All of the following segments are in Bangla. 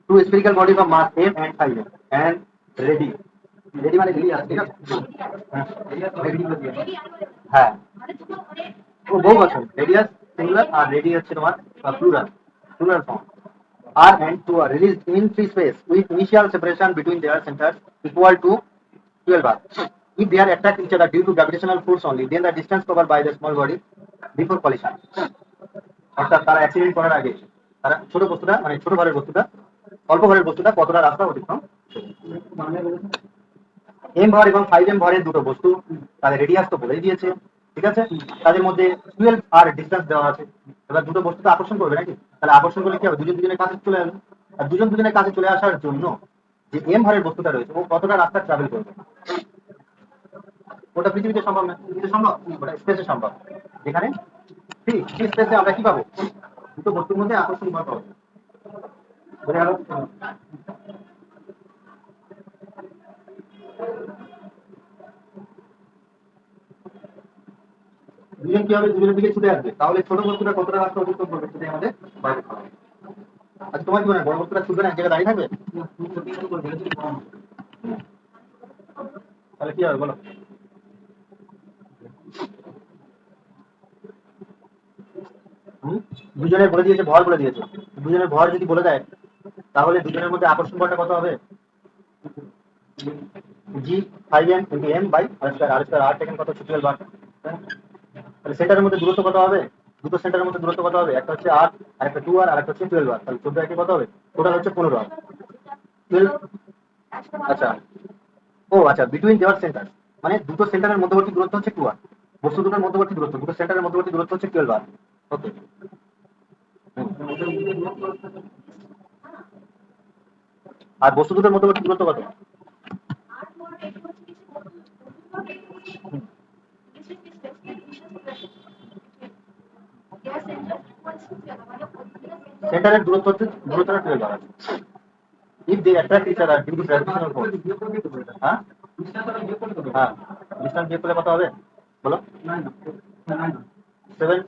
two spherical bodies of mass m and 5m and ready মানে রেডি আছে ঠিক আছে হ্যাঁ ও বহু বছর রেডিয়াস সিঙ্গুলার আর রেডি হচ্ছে তোমার plural plural form are and two are released in free space with initial separation between their centers equal to 12 r. If they are attract each other due to gravitational force only, then the distance covered by the small body before collision. অর্থাৎ তারা অ্যাক্সিডেন্ট করার আগে তারা ছোট বস্তুটা মানে ছোট ভরের বস্তুটা অল্প ভরের বস্তুটা কতটা রাস্তা অতিক্রম এম ভর এবং 5m ভরের দুটো বস্তু তাদের রেডিয়াস তো বলেই দিয়েছে ঠিক আছে তাদের মধ্যে 12 আর ডিসটেন্স দেওয়া আছে এবার দুটো বস্তুকে আকর্ষণ করবে নাকি তাহলে আকর্ষণ করলে কি হবে দুজন দুজনের কাছে চলে আসবে আর দুজন দুজনের কাছে চলে আসার জন্য যে এম ভরের বস্তুটা রয়েছে ও কতটা রাস্তা ট্রাভেল করবে ওটা পৃথিবীতে সম্ভব না পৃথিবীতে সম্ভব ওটা স্পেসে সম্ভব যেখানে ফ্রি স্পেসে আমরা কি পাবো দুটো বস্তুর মধ্যে আকর্ষণ বল পাবো বুঝে গেল দুজন কি হবে দুজনের দিকে ছুটে আসবে তাহলে ছোট বস্তুটা কতটা রাস্তা অতিক্রম করবে সেটাই আমাদের বাইরে খাওয়া আচ্ছা তোমার কি মনে হয় বড় বস্তুটা ছুটবে না এক জায়গায় দাঁড়িয়ে থাকবে তাহলে কি হবে বলো দুজনের বলে দিয়েছে ভর বলে দিয়েছে দুজনের ভর যদি বলে দেয় তাহলে দুজনের মধ্যে আকর্ষণ বলটা কত হবে জি 5m into m by r square taken কত 12 বার তাহলে সেন্টারের মধ্যে দূরত্ব কত হবে দুটো সেন্টারের মধ্যে দূরত্ব কত হবে একটা হচ্ছে 8 আর একটা 2 আর একটা হচ্ছে 12 বার তাহলে 14 একে কত হবে টোটাল হচ্ছে 15 আর 12 আচ্ছা ও আচ্ছা বিটুইন দেওয়ার সেন্টার মানে দুটো সেন্টারের মধ্যবর্তী দূরত্ব হচ্ছে 2 আর বস্তু দুটোর মধ্যবর্তী দূরত্ব দুটো সেন্টারের মধ্যবর্তী দূরত্ব হচ্ছে 12 আর ওকে আর বস্তু দুটোর মধ্যবর্তী দূরত্ব কত সেন্টারের দূরত্ব হচ্ছে দূরত্বটা 12 বার আছে if they attract each other due to gravitational force হ্যাঁ হ্যাঁ ডিসটেন্স বিয়োগ করলে কত হবে বলো 7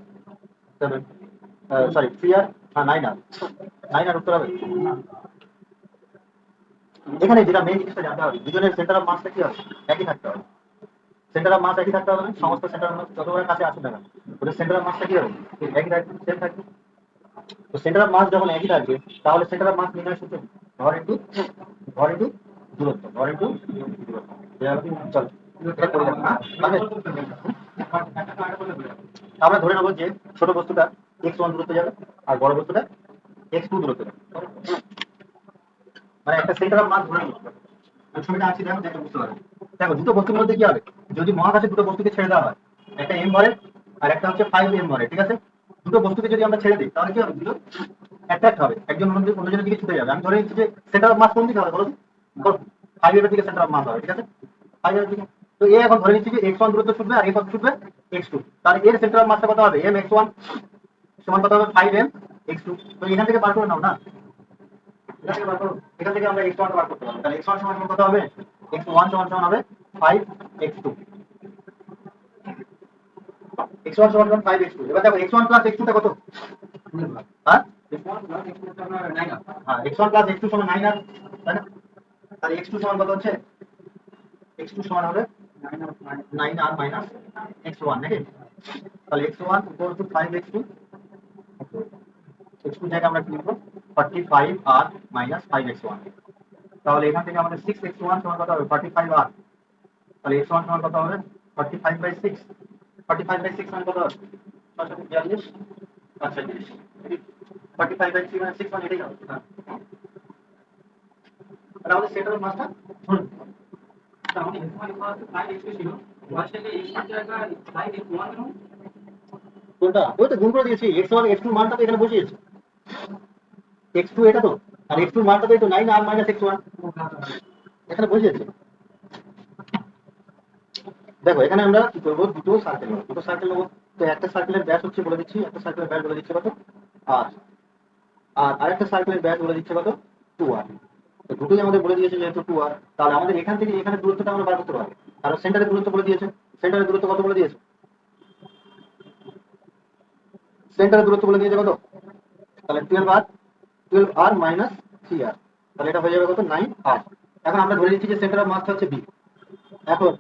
7 সরি 3 আর 9 আর 9 আর উত্তর হবে এখানে যেটা মেইন জিনিসটা জানতে হবে দুজনের সেন্টার অফ মাসটা কি হবে একই থাকতে হবে সেন্টার অফ মাস একই থাকতে হবে না সমস্ত সেন্টার অফ মাস যতবার কাছে আসুন না কেন ওদের সেন্টার অফ মাসটা কি হবে একই থাকবে সেম থাকবে তো সেন্টার অফ মাস যখন একই থাকবে তাহলে সেন্টার অফ মাস নির্ণয় সূত্র ভর ইন্টু দূরত্ব ভর ইন্টু দূরত্ব চলো এটা করে দেখো হ্যাঁ পারবে? আমরা ধরে নেবো যে ছোট বস্তুটা x1 দূরত্বে যাবে আর বড় বস্তুটা x2 দূরত্বে যাবে মানে একটা সেন্টার অফ মাস ধরে নেবো আমি ছবিটা আঁকছি দেখো দেখে বুঝতে পারবে দেখো দুটো বস্তুর মধ্যে কি হবে যদি মহাকাশে দুটো বস্তুকে ছেড়ে দেওয়া হয় একটা এম ভরে আর একটা হচ্ছে 5m ভরে ঠিক আছে দুটো বস্তুকে যদি আমরা ছেড়ে দিই তাহলে কি হবে দুটো অ্যাট্রাক্ট হবে একজন অন্যজনের দিকে ছুটে যাবে আমি ধরে নিচ্ছি যে সেন্টার অফ মাস কোন দিকে হবে বলো 5 এর দিকে সেন্টার অফ মাস হবে ঠিক আছে 5 এর দিকে তো এ এখন ধরে নিচ্ছি যে x1 দূরত্ব ছুটবে আর এ কত ছুটবে x2 তাহলে এর সেন্টার অফ মাসটা কত হবে m x1 সমান কত হবে 5m x2 তো এখান থেকে বার করে নাও না এখান থেকে আমরা x1 বার করতে পারবো তাহলে x1 সমান কত হবে x1 সমান হবে 5x2 x1 সমান 5x2 এবার দেখো x1 প্লাস x2 টা কত হ্যাঁ হ্যাঁ x1 প্লাস x2 সমান 9 আর তাই না তাহলে x2 সমান কত হচ্ছে x2 সমান হবে 9 আর মাইনাস x1 নাকি তাহলে x1 equal to 5x2 x2 জায়গায় আমরা কি লিখবো 45 আর মাইনাস 5x1 তাহলে এখান থেকে আমাদের 6x1 সমান কত হবে 45 আর তাহলে x1 সমান কত হবে 45/6 45/6 মানে কত হবে 642 আচ্ছা 45/3 মানে 6 মানে এটাই হবে তাহলে আমাদের সেন্টার অফ মাসটা কোনটা ওই তো গুণ করে দিয়েছি x1 x2 মানটা তো এখানে বসিয়েছি x2 এটা তো আর x2 মানটা তো এই তো 9 আর মাইনাস x1 এখানে বসিয়েছি দেখো এখানে আমরা কি করবো দুটো সার্কেল নেবো তো একটা সার্কেলের ব্যাস হচ্ছে বলে দিচ্ছি একটা সার্কেলের ব্যাস বলে দিচ্ছি কত আর আর আরেকটা সার্কেলের ব্যাস বলে দিচ্ছে কত 2r তো দুটোই আমাদের বলে দিয়েছে যেহেতু 2r তাহলে আমাদের এখান থেকে এখানে দূরত্বটা আমরা বার করতে পারবো কারণ সেন্টারের দূরত্ব বলে দিয়েছে সেন্টারের দূরত্ব কত বলে দিয়েছে সেন্টারের দূরত্ব বলে দিয়েছে কত তাহলে 12r মাইনাস 3r তাহলে এটা হয়ে যাবে কত 9r। এখন আমরা ধরে নিচ্ছি যে সেন্টার অফ মাসটা হচ্ছে বি। এখন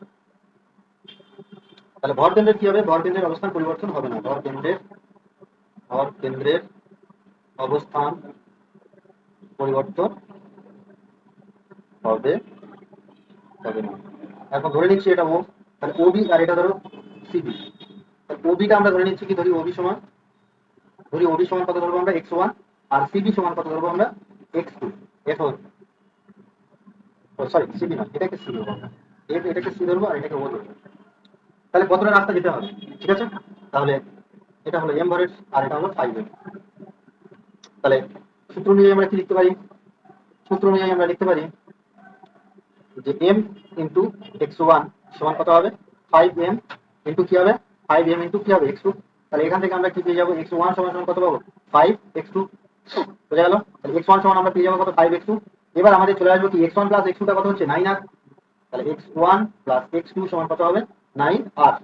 তাহলে ভর কেন্দ্রের কি হবে, ভর কেন্দ্রের অবস্থান পরিবর্তন হবে না, ভর কেন্দ্রের অবস্থান পরিবর্তন হবে হবে না। এখন ধরে নিচ্ছি এটা ও, তাহলে ওবি আর এটা ধরো সিবি। ওবিটা আমরা ধরে নিচ্ছি কি, ধরি ওবি সমান কত ধরবো আমরা x1, আর সিবি সমান কত ধরবো আমরা x2। এখন সরি সিবি না, এটাকে সি ধরবো আমরা, এটাকে সি ধরবো আর এটাকে ও ধরবো। তাহলে কতটা রাস্তা যেতে হবে, ঠিক আছে? তাহলে এটা হলো এম ভরের আর এটা হলো 5m। তাহলে সূত্র অনুযায়ী আমরা কি লিখতে পারি, সূত্র অনুযায়ী আমরা লিখতে পারি যে m ইন্টু x1 সমান কত হবে 5m ইন্টু কি হবে 5m ইন্টু কি হবে x2। তাহলে এখান থেকে আমরা কি পেয়ে যাবো, x1 সমান সমান কত পাবো 5x2। বোঝা গেল? তাহলে x1 সমান আমরা পেয়ে যাবো কত 5x2। এবার আমাদের চলে আসবে কি x1 প্লাস x2 টা কত হচ্ছে 9r। তাহলে x1 প্লাস x2 সমান কত হবে 9r।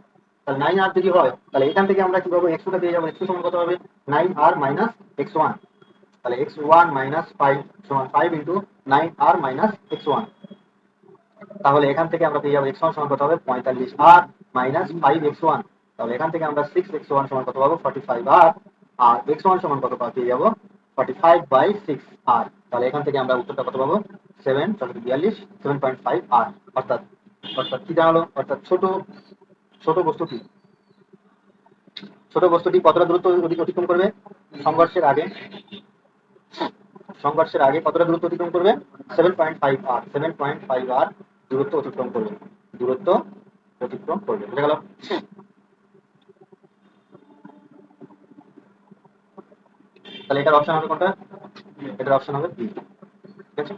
তাহলে 9r যদি হয় তাহলে এখান থেকে আমরা কি পাবো, x2 টা পেয়ে যাবো, x2 সমান কত হবে 9r মাইনাস x1। তাহলে x1 মাইনাস 5 সমান 5 ইন্টু 9r মাইনাস x1। তাহলে এখান থেকে আমরা পেয়ে যাবো x1 সমান কত হবে 45r মাইনাস 5x1। তাহলে এখান থেকে আমরা 6x1 সমান কত পাবো 45r, আর x1 সমান কত পেয়ে যাবো 45/6r। তাহলে এখান থেকে আমরা উত্তরটা কত পাবো 7.5r। অর্থাৎ অর্থাৎ কি দাঁড়ালো, অর্থাৎ ছোট বস্তুটি কতটা দূরত্ব অতিক্রম করবে সংঘর্ষের আগে, কতটা দূরত্ব অতিক্রম করবে 7.5r, 7.5r দূরত্ব অতিক্রম করবে, দূরত্ব অতিক্রম করবে। বুঝা গেল? তাহলে এটার অপশন হবে কোনটা, এটার অপশন হবে বি। ঠিক আছে?